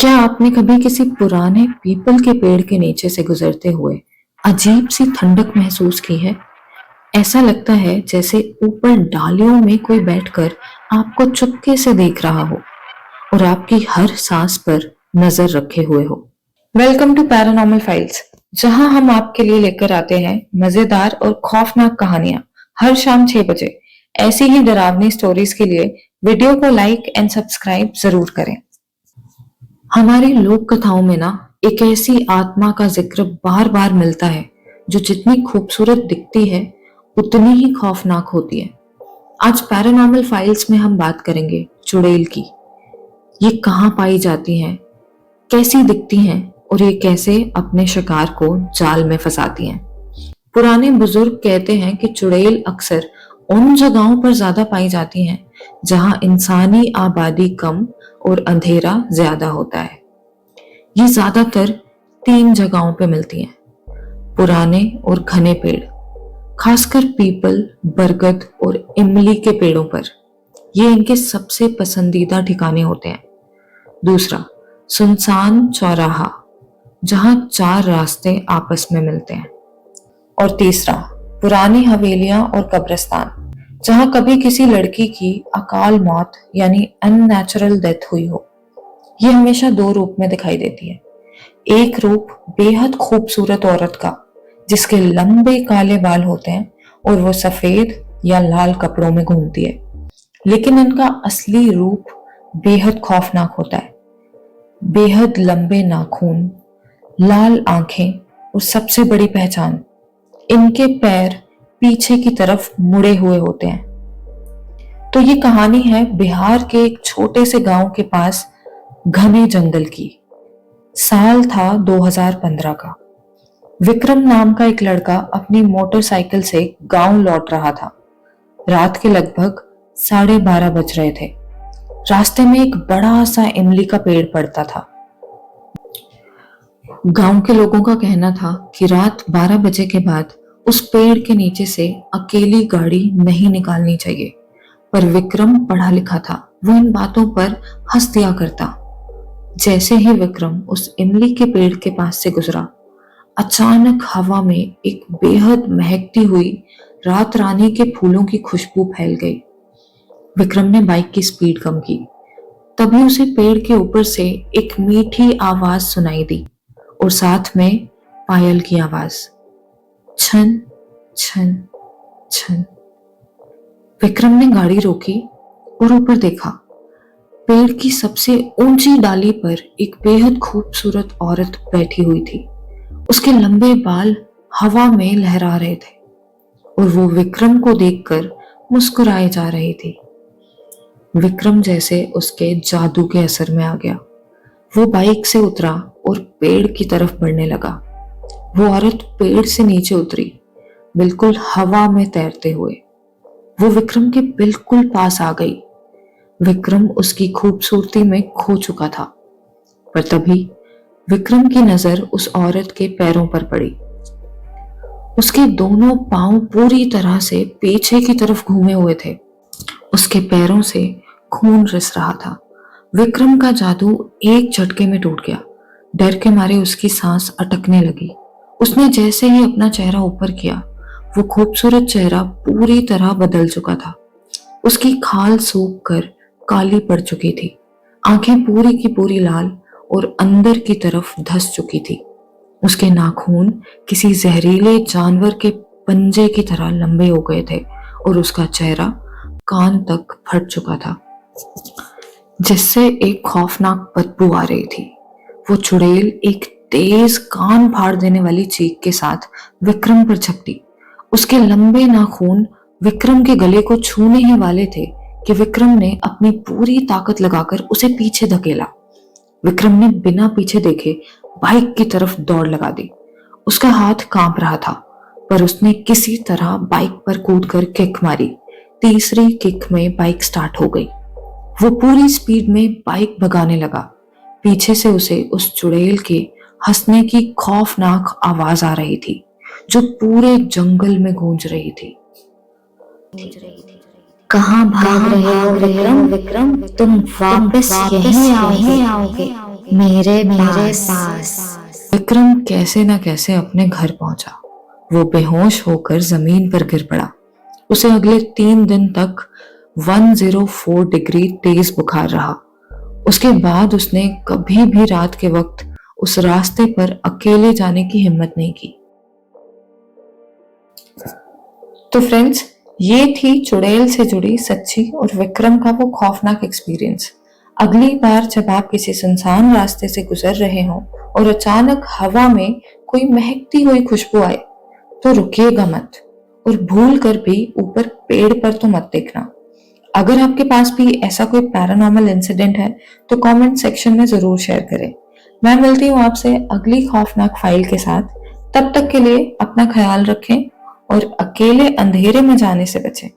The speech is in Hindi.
क्या आपने कभी किसी पुराने पीपल के पेड़ के नीचे से गुजरते हुए अजीब सी ठंडक महसूस की है? ऐसा लगता है जैसे ऊपर डालियों में कोई बैठकर आपको चुपके से देख रहा हो और आपकी हर सांस पर नजर रखे हुए हो। वेलकम टू पैरानॉर्मल फाइल्स, जहां हम आपके लिए लेकर आते हैं मजेदार और खौफनाक कहानियां हर शाम 6 बजे। ऐसी ही डरावनी स्टोरीज के लिए वीडियो को लाइक एंड सब्सक्राइब जरूर करें। हमारी लोक कथाओं में ना एक ऐसी आत्मा का जिक्र बार बार मिलता है जो जितनी खूबसूरत दिखती है उतनी ही खौफनाक होती है। आज पैरानॉर्मल फाइल्स में हम बात करेंगे चुड़ैल की। ये कहाँ पाई जाती हैं, कैसी दिखती हैं और ये कैसे अपने शिकार को जाल में फंसाती हैं। पुराने बुजुर्ग कहते हैं कि चुड़ैल अक्सर उन जगहों पर ज्यादा पाई जाती हैं जहां इंसानी आबादी कम और अंधेरा ज्यादा होता है। ये ज्यादातर 3 जगहों पे मिलती हैं: पुराने और घने पेड़, खासकर पीपल, बरगद और इमली के पेड़ों पर। ये इनके सबसे पसंदीदा ठिकाने होते हैं। दूसरा, सुनसान चौराहा, जहां 4 रास्ते आपस में मिलते हैं। और तीसरा, पुरानी हवेलियां और कब्रिस्तान, जहां कभी किसी लड़की की अकाल मौत यानी अननेचुरल डेथ हुई हो। ये हमेशा 2 रूप में दिखाई देती है। एक रूप बेहद खूबसूरत औरत का, जिसके लंबे काले बाल होते हैं और वो सफेद या लाल कपड़ों में घूमती है। लेकिन इनका असली रूप बेहद खौफनाक होता है। बेहद लंबे नाखून, लाल आंखें और सबसे बड़ी पहचान, इनके पैर पीछे की तरफ मुड़े हुए होते हैं। तो ये कहानी है बिहार के एक छोटे से गांव के पास घने जंगल की। साल था 2015 का। विक्रम नाम का एक लड़का अपनी मोटरसाइकिल से गांव लौट रहा था। रात के लगभग 12:30 बज रहे थे। रास्ते में एक बड़ा सा इमली का पेड़ पड़ता था। गांव के लोगों का कहना था कि रात 12 बजे के बाद उस पेड़ के नीचे से अकेली गाड़ी नहीं निकालनी चाहिए। पर विक्रम पढ़ा लिखा था, वो इन बातों पर हंस दिया करता। जैसे ही विक्रम उस इमली के पेड़ के पास से गुजरा, अचानक हवा में एक बेहद महकती हुई रात रानी के फूलों की खुशबू फैल गई। विक्रम ने बाइक की स्पीड कम की। तभी उसे पेड़ के ऊपर से एक मीठी आवाज सुनाई दी और साथ में पायल की आवाज, छन छन छन। विक्रम ने गाड़ी रोकी और ऊपर देखा। पेड़ की सबसे ऊंची डाली पर एक बेहद खूबसूरत औरत बैठी हुई थी। उसके लंबे बाल हवा में लहरा रहे थे और वो विक्रम को देखकर मुस्कुराए जा रही थी। विक्रम जैसे उसके जादू के असर में आ गया। वो बाइक से उतरा और पेड़ की तरफ बढ़ने लगा। वो औरत पेड़ से नीचे उतरी, बिल्कुल हवा में तैरते हुए। वो विक्रम के बिल्कुल पास आ गई। विक्रम उसकी खूबसूरती में खो चुका था। पर तभी विक्रम की नजर उस औरत के पैरों पर पड़ी। उसके दोनों पांव पूरी तरह से पीछे की तरफ घूमे हुए थे। उसके पैरों से खून रिस रहा था। विक्रम का जादू एक झटके में टूट गया। डर के मारे उसकी सांस अटकने लगी। उसने जैसे ही अपना चेहरा ऊपर किया, वो खूबसूरत चेहरा पूरी तरह बदल चुका था। उसकी खाल सूख कर काली पड़ चुकी थी। आंखें पूरी की पूरी लाल और अंदर की तरफ धंस चुकी थी। उसके नाखून किसी जहरीले जानवर के पंजे की तरह लंबे हो गए थे और उसका चेहरा कान तक फट चुका था, जिससे एक खौफनाक बदबू आ रही थी। वो चुड़ैल एक तेज कान फाड़ देने वाली चीख के साथ विक्रम पर झपटी। उसके लंबे नाखून विक्रम के गले को छूने ही वाले थे कि विक्रम ने अपनी पूरी ताकत लगाकर उसे पीछे धकेला। विक्रम ने बिना पीछे देखे बाइक की तरफ दौड़ लगा दी। उसका हाथ कांप रहा था, पर उसने किसी तरह बाइक पर कूदकर किक मारी। तीसरी किक में बाइक स्टार्ट हो गई। वो पूरी स्पीड में बाइक भगाने लगा। पीछे से उसे उस चुड़ैल के हंसने की खौफनाक आवाज आ रही थी, जो पूरे जंगल में गूंज रही थी। कहाँ भाग रहे हो विक्रम? तुम वापस यहीं आओगे। मेरे पास। विक्रम कैसे न कैसे अपने घर पहुंचा। वो बेहोश होकर जमीन पर गिर पड़ा। उसे अगले 3 दिन तक 104 डिग्री तेज बुखार रहा। उसके बाद उसने कभी भी रात के वक्त उस रास्ते पर अकेले जाने की हिम्मत नहीं की। तो फ्रेंड्स, ये थी चुड़ैल से जुड़ी सच्ची और विक्रम का वो खौफनाक एक्सपीरियंस। अगली बार जब आप किसी सुनसान रास्ते से गुजर रहे हों और अचानक हवा में कोई महकती हुई खुशबू आए, तो रुकिएगा मत और भूल कर भी ऊपर पेड़ पर तो मत देखना। अगर आपके पास भी ऐसा कोई पैरानॉर्मल इंसिडेंट है तो कमेंट सेक्शन में जरूर शेयर करें। मैं मिलती हूँ आपसे अगली खौफनाक फाइल के साथ। तब तक के लिए अपना ख्याल रखें और अकेले अंधेरे में जाने से बचें।